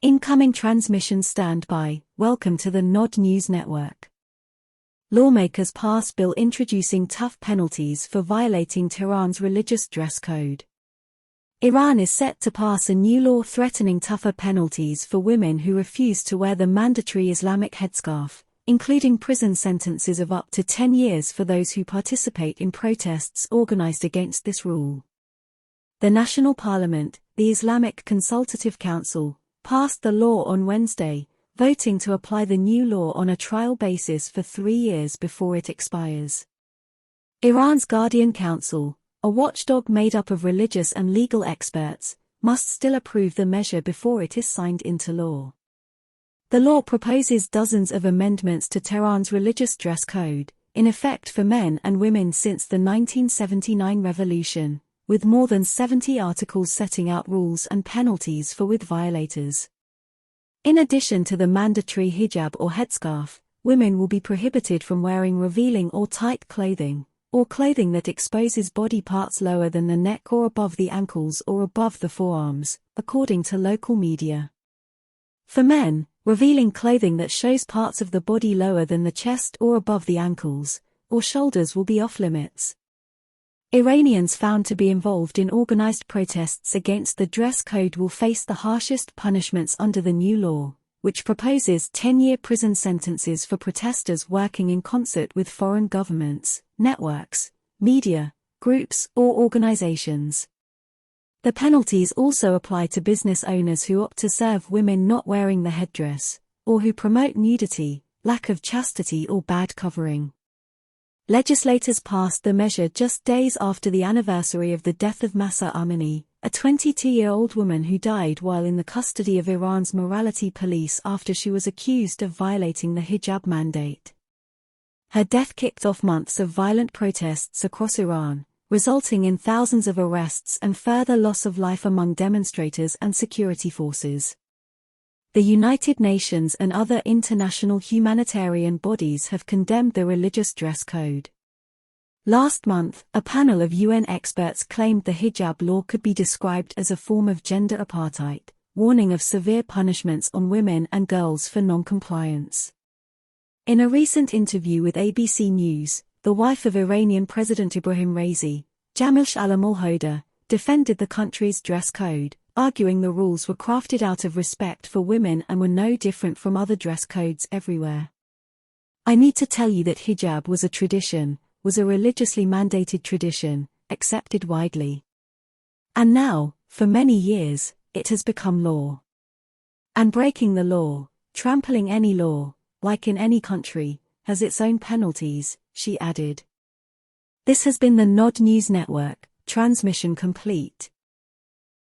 Incoming transmission standby. Welcome to the Nod News Network. Lawmakers pass bill introducing tough penalties for violating Tehran's religious dress code. Iran is set to pass a new law threatening tougher penalties for women who refuse to wear the mandatory Islamic headscarf, including prison sentences of up to 10 years for those who participate in protests organized against this rule. The National Parliament, the Islamic Consultative Council, passed the law on Wednesday, voting to apply the new law on a trial basis for 3 years before it expires. Iran's Guardian Council, a watchdog made up of religious and legal experts, must still approve the measure before it is signed into law. The law proposes dozens of amendments to Tehran's religious dress code, in effect for men and women since the 1979 revolution, with more than 70 articles setting out rules and penalties for violators. In addition to the mandatory hijab or headscarf, women will be prohibited from wearing revealing or tight clothing, or clothing that exposes body parts lower than the neck or above the ankles or above the forearms, according to local media. For men, revealing clothing that shows parts of the body lower than the chest or above the ankles, or shoulders will be off limits. Iranians found to be involved in organized protests against the dress code will face the harshest punishments under the new law, which proposes 10-year prison sentences for protesters working in concert with foreign governments, networks, media, groups, or organizations. The penalties also apply to business owners who opt to serve women not wearing the headdress, or who promote nudity, lack of chastity, or bad covering. Legislators passed the measure just days after the anniversary of the death of Mahsa Amini, a 22-year-old woman who died while in the custody of Iran's morality police after she was accused of violating the hijab mandate. Her death kicked off months of violent protests across Iran, resulting in thousands of arrests and further loss of life among demonstrators and security forces. The United Nations and other international humanitarian bodies have condemned the religious dress code. Last month, a panel of UN experts claimed the hijab law could be described as a form of gender apartheid, warning of severe punishments on women and girls for non-compliance. In a recent interview with ABC News, the wife of Iranian President Ibrahim Raisi, Jamil al-Hoda, defended the country's dress code, arguing the rules were crafted out of respect for women and were no different from other dress codes everywhere. "I need to tell you that hijab was a religiously mandated tradition, accepted widely. And now, for many years, it has become law. And breaking the law, trampling any law, like in any country, has its own penalties," she added. This has been the Nod News Network, transmission complete.